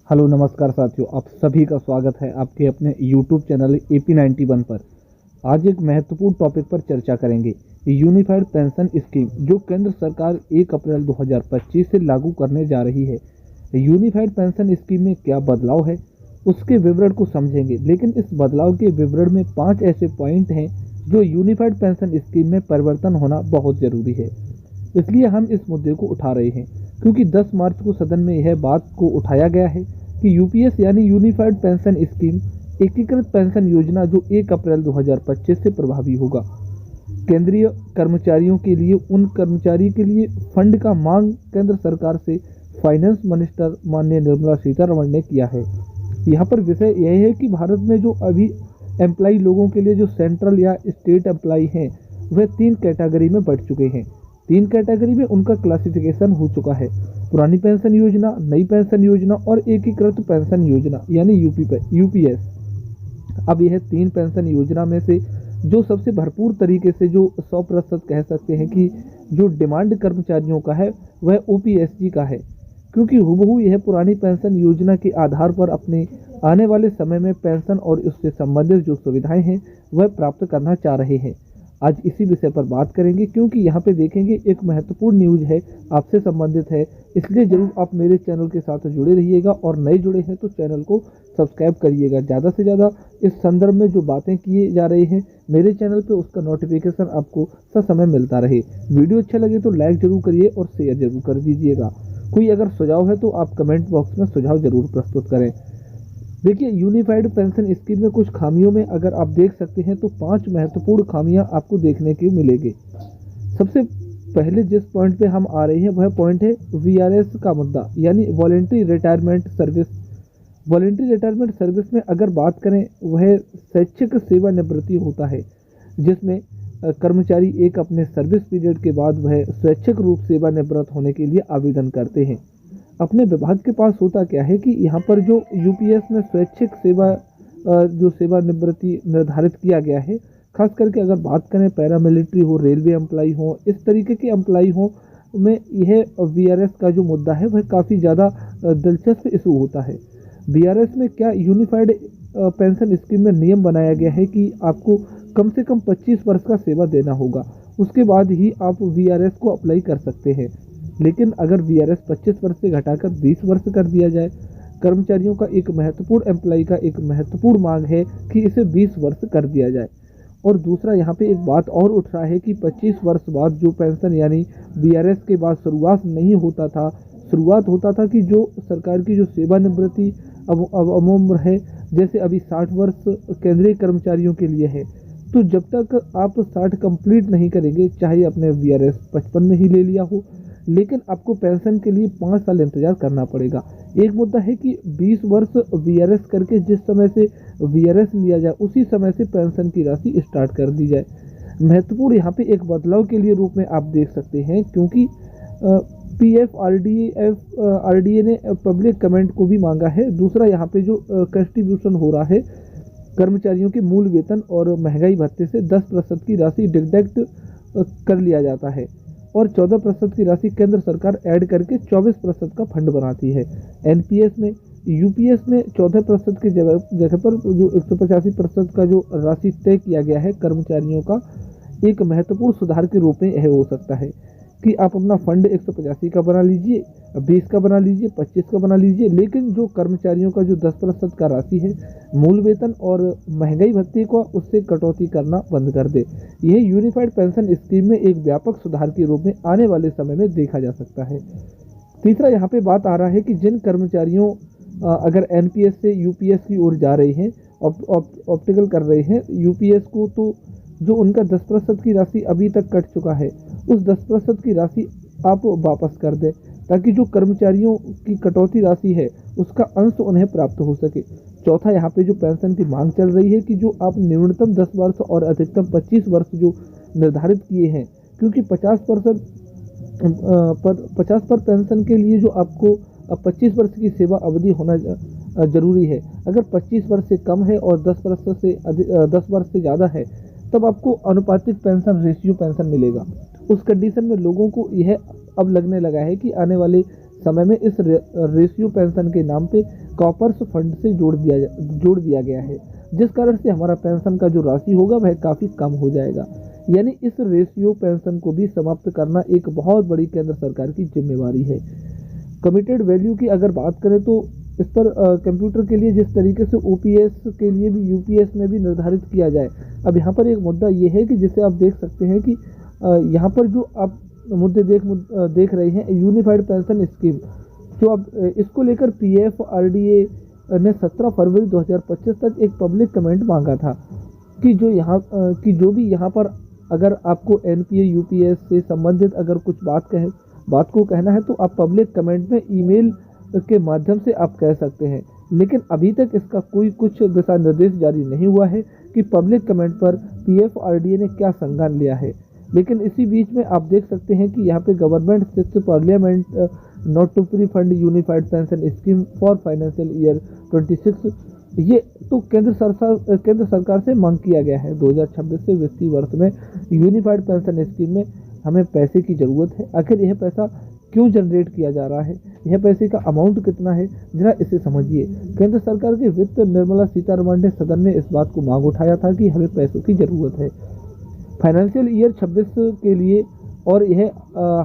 Hello नमस्कार साथियों, आप सभी का स्वागत है आपके अपने यूट्यूब चैनल AP91 पर। आज एक महत्वपूर्ण टॉपिक पर चर्चा करेंगे। यूनिफाइड पेंशन स्कीम जो केंद्र सरकार 1 अप्रैल 2025 से लागू करने जा रही है। यूनिफाइड पेंशन स्कीम में क्या बदलाव है, उसके विवरण को समझेंगे। लेकिन इस बदलाव के विवरण में 5 ऐसे पॉइंट हैं जो यूनिफाइड पेंशन स्कीम में परिवर्तन होना बहुत ज़रूरी है। इसलिए हम इस मुद्दे को उठा रहे हैं, क्योंकि 10 मार्च को सदन में यह बात को उठाया गया है कि यूपीएस यानी यूनिफाइड पेंशन स्कीम एकीकृत पेंशन योजना जो 1 अप्रैल 2025 से प्रभावी होगा। केंद्रीय कर्मचारियों के लिए उन कर्मचारी के लिए फंड का मांग केंद्र सरकार से फाइनेंस मिनिस्टर माननीय निर्मला सीतारमण ने किया है। यहाँ पर विषय यह है कि भारत में जो अभी एम्प्लाई लोगों के लिए जो सेंट्रल या स्टेट एम्प्लाई हैं वह 3 कैटेगरी में बढ़ चुके हैं। 3 कैटेगरी में उनका क्लासिफिकेशन हो चुका है। पुरानी पेंशन योजना, नई पेंशन योजना और एकीकृत पेंशन योजना यानी यूपीएस। अब यह 3 पेंशन योजना में से जो सबसे भरपूर तरीके से जो 100% कह सकते हैं कि जो डिमांड कर्मचारियों का है वह ओपीएसजी का है, क्योंकि हूबहू यह पुरानी पेंशन योजना के आधार पर अपने आने वाले समय में पेंशन और उससे संबंधित जो सुविधाएं हैं वह प्राप्त करना चाह रहे हैं। आज इसी विषय पर बात करेंगे, क्योंकि यहाँ पे देखेंगे एक महत्वपूर्ण न्यूज़ है, आपसे संबंधित है। इसलिए ज़रूर आप मेरे चैनल के साथ जुड़े रहिएगा और नए जुड़े हैं तो चैनल को सब्सक्राइब करिएगा। ज़्यादा से ज़्यादा इस संदर्भ में जो बातें किए जा रही हैं मेरे चैनल पे उसका नोटिफिकेशन आपको समय मिलता रहे। वीडियो अच्छा लगे तो लाइक ज़रूर करिए और शेयर ज़रूर कर दीजिएगा। कोई अगर सुझाव है तो आप कमेंट बॉक्स में सुझाव ज़रूर प्रस्तुत करें। देखिए, यूनिफाइड पेंशन स्कीम में कुछ खामियों में अगर आप देख सकते हैं तो 5 महत्वपूर्ण खामियां आपको देखने को मिलेगी। सबसे पहले जिस पॉइंट पे हम आ रहे हैं वह पॉइंट है वीआरएस का मुद्दा, यानी voluntary retirement service. Voluntary retirement service में अगर बात करें वह स्वैच्छिक सेवानिवृत्ति होता है, जिसमें कर्मचारी एक अपने सर्विस पीरियड के बाद वह स्वैच्छिक रूप सेवानिवृत्त होने के लिए आवेदन करते हैं। अपने विभाग के पास होता क्या है कि यहाँ पर जो यूपीएस में स्वैच्छिक जो सेवानिवृत्ति निर्धारित किया गया है, खास करके अगर बात करें पैरामिलिट्री हो, रेलवे एम्प्लाई हो, इस तरीके के एम्प्लाई हो में यह वीआरएस का जो मुद्दा है वह काफ़ी ज़्यादा दिलचस्प इशू होता है। वीआरएस में क्या यूनिफाइड पेंशन स्कीम में नियम बनाया गया है कि आपको कम से कम 25 वर्ष का सेवा देना होगा, उसके बाद ही आप वीआरएस को अप्लाई कर सकते हैं। लेकिन अगर वीआरएस 25 वर्ष से घटाकर 20 वर्ष कर दिया जाए, कर्मचारियों का एक महत्वपूर्ण एम्प्लाई का एक महत्वपूर्ण मांग है कि इसे 20 वर्ष कर दिया जाए। और दूसरा यहाँ पे एक बात और उठ रहा है कि 25 वर्ष बाद जो पेंशन यानी वीआरएस के बाद शुरुआत नहीं होता था, शुरुआत होता था कि जो सरकार की जो सेवानिवृत्ति अब उम्र है, जैसे अभी 60 वर्ष केंद्रीय कर्मचारियों के लिए है, तो जब तक आप 60 कंप्लीट नहीं करेंगे, चाहे अपने वीआरएस 55 में ही ले लिया हो, लेकिन आपको पेंशन के लिए 5 साल इंतजार करना पड़ेगा। एक मुद्दा है कि 20 वर्ष वीआरएस करके जिस समय से वीआरएस लिया जाए उसी समय से पेंशन की राशि स्टार्ट कर दी जाए। महत्वपूर्ण यहाँ पे एक बदलाव के लिए रूप में आप देख सकते हैं, क्योंकि पीएफ आरडीए ने पब्लिक कमेंट को भी मांगा है। दूसरा यहाँ पे जो कंट्रीब्यूशन हो रहा है कर्मचारियों के मूल वेतन और महंगाई भत्ते से 10% की राशि डिडक्ट कर लिया जाता है और 14% की राशि केंद्र सरकार ऐड करके 24% का फंड बनाती है। एनपीएस में, यूपीएस में 14% की जगह पर जो 185% का जो राशि तय किया गया है कर्मचारियों का, एक महत्वपूर्ण सुधार के रूप में यह हो सकता है कि आप अपना फंड 185 का बना लीजिए, 20 का बना लीजिए, 25 का बना लीजिए, लेकिन जो कर्मचारियों का जो 10% का राशि है मूल वेतन और महंगाई भत्ते को उससे कटौती करना बंद कर दे। यह यूनिफाइड पेंशन स्कीम में एक व्यापक सुधार के रूप में आने वाले समय में देखा जा सकता है। तीसरा यहाँ पे बात आ रहा है कि जिन कर्मचारियों अगर एनपीएस से यूपीएस की ओर जा रहे हैं, ऑप्टिकल कर रहे हैं यूपीएस को, तो जो उनका 10% की राशि अभी तक कट चुका है उस 10% की राशि आप वापस कर दें, ताकि जो कर्मचारियों की कटौती राशि है उसका अंश उन्हें प्राप्त हो सके। चौथा, यहाँ पे जो पेंशन की मांग चल रही है कि जो आप न्यूनतम 10 वर्ष और अधिकतम 25 वर्ष जो निर्धारित किए हैं, क्योंकि 50 पर पेंशन के लिए जो आपको 25 वर्ष की सेवा अवधि होना जरूरी है। अगर 25 वर्ष से कम है और 10 वर्ष से ज़्यादा है तब आपको अनुपातिक पेंशन रेशियो पेंशन मिलेगा। उस कंडीशन में लोगों को यह अब लगने लगा है कि आने वाले समय में इस रेशियो पेंशन के नाम पे कॉपर्स फंड से जोड़ दिया गया है, जिस कारण से हमारा पेंशन का जो राशि होगा वह काफ़ी कम हो जाएगा। यानी इस रेशियो पेंशन को भी समाप्त करना एक बहुत बड़ी केंद्र सरकार की जिम्मेवारी है। कमिटेड वैल्यू की अगर बात करें तो इस पर कंप्यूटर के लिए जिस तरीके से ओपीएस के लिए भी यूपीएस में भी निर्धारित किया जाए। अब यहाँ पर एक मुद्दा ये है कि जिसे आप देख सकते हैं कि यहाँ पर जो आप मुद्दे देख रहे हैं, यूनिफाइड पेंशन स्कीम, जो अब इसको लेकर पीएफआरडीए ने 17 फरवरी 2025 तक एक पब्लिक कमेंट मांगा था कि जो भी यहाँ पर अगर आपको एनपीए यूपीएस से संबंधित अगर कुछ बात को कहना है तो आप पब्लिक कमेंट में ईमेल के माध्यम से आप कह सकते हैं। लेकिन अभी तक इसका कोई कुछ दिशा निर्देश जारी नहीं हुआ है कि पब्लिक कमेंट पर पीएफआरडीए ने क्या संज्ञान लिया है। लेकिन इसी बीच में आप देख सकते हैं कि यहाँ पे government 6 parliament not to pre fund unified pension scheme for financial year 26, ये तो केंद्र सरकार से मांग किया गया है 2026 से वित्तीय वर्ष में यूनिफाइड पेंशन स्कीम में हमें पैसे की ज़रूरत है। आखिर यह पैसा क्यों जनरेट किया जा रहा है, यह पैसे का अमाउंट कितना है, जरा इसे समझिए। केंद्र सरकार के वित्त निर्मला सीतारमण ने सदन में इस बात को मांग उठाया था कि हमें पैसों की ज़रूरत है फाइनेंशियल ईयर 26 के लिए, और यह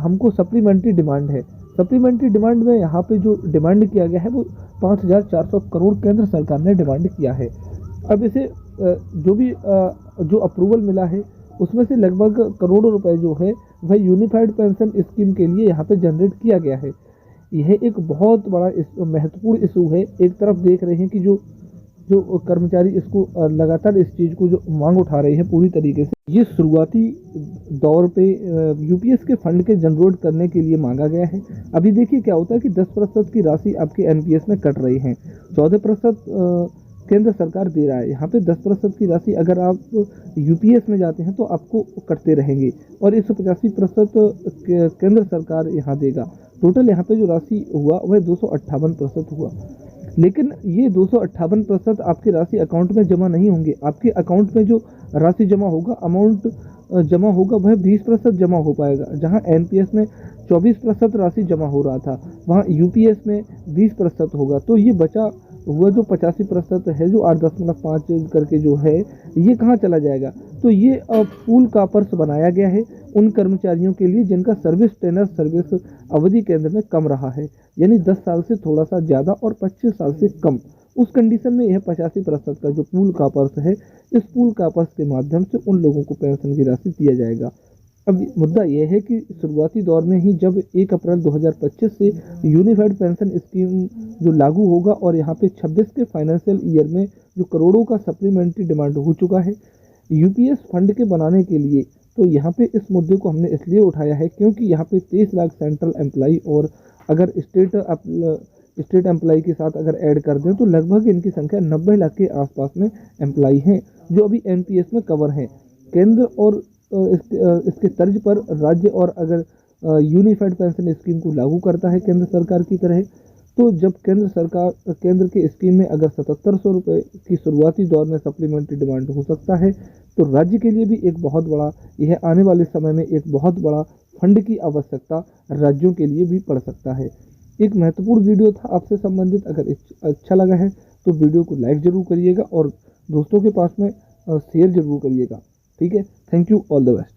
हमको सप्लीमेंट्री डिमांड है। सप्लीमेंट्री डिमांड में यहाँ पे जो डिमांड किया गया है वो 5,400 करोड़ केंद्र सरकार ने डिमांड किया है। अब इसे जो अप्रूवल मिला है उसमें से लगभग करोड़ों रुपए जो है वह यूनिफाइड पेंशन स्कीम के लिए यहाँ पे जनरेट किया गया है। यह एक बहुत बड़ा महत्वपूर्ण इशू है। एक तरफ देख रहे हैं कि जो कर्मचारी इसको लगातार इस चीज़ को जो मांग उठा रहे हैं पूरी तरीके से, ये शुरुआती दौर पे यूपीएस के फंड के जनरेट करने के लिए मांगा गया है। अभी देखिए क्या होता है कि 10% की राशि आपके एनपीएस में कट रही है, 14% केंद्र सरकार दे रहा है। यहाँ पे 10% की राशि अगर आप यूपीएस में जाते हैं तो आपको कटते रहेंगे, और 185% केंद्र सरकार यहाँ देगा। टोटल यहाँ पे जो राशि हुआ वह 258% हुआ। लेकिन ये 258% आपकी राशि अकाउंट में जमा नहीं होंगे। आपके अकाउंट में जो राशि जमा होगा, अमाउंट जमा होगा, वह 20% जमा हो पाएगा। जहां एनपीएस में 24% राशि जमा हो रहा था, वहां यूपीएस में 20% होगा। तो ये बचा हुआ जो 85% है, जो 8.5 करके जो है, ये कहाँ चला जाएगा? तो ये पूल का पर्स बनाया गया है उन कर्मचारियों के लिए जिनका सर्विस अवधि केंद्र में कम रहा है, यानी 10 साल से थोड़ा सा ज़्यादा और 25 साल से कम। उस कंडीशन में यह 85% का जो पूल का पर्स है, इस पूल का पर्स के माध्यम से उन लोगों को पेंशन की राशि दिया जाएगा। अब मुद्दा यह है कि शुरुआती दौर में ही जब 1 अप्रैल 2025 से यूनिफाइड पेंशन स्कीम जो लागू होगा, और यहाँ पे 26 के फाइनेंशियल ईयर में जो करोड़ों का सप्लीमेंट्री डिमांड हो चुका है यूपीएस फंड के बनाने के लिए, तो यहाँ पे इस मुद्दे को हमने इसलिए उठाया है क्योंकि यहाँ पे 23 लाख सेंट्रल एम्प्लॉई और अगर स्टेट एम्प्लॉई के साथ अगर ऐड कर दें तो लगभग इनकी संख्या 90 लाख के आसपास में एम्प्लॉई हैं जो अभी एनपीएस में कवर हैं। केंद्र और इसके तर्ज पर राज्य और अगर यूनिफाइड पेंशन स्कीम को लागू करता है केंद्र सरकार की तरह, तो जब केंद्र के स्कीम में अगर 7700 रुपये की शुरुआती दौर में सप्लीमेंट्री डिमांड हो सकता है, तो राज्य के लिए भी एक बहुत बड़ा, यह आने वाले समय में एक बहुत बड़ा फंड की आवश्यकता राज्यों के लिए भी पड़ सकता है। एक महत्वपूर्ण वीडियो था आपसे संबंधित। अगर अच्छा लगा है तो वीडियो को लाइक ज़रूर करिएगा और दोस्तों के पास में शेयर ज़रूर करिएगा। ठीक है, thank you, all the best.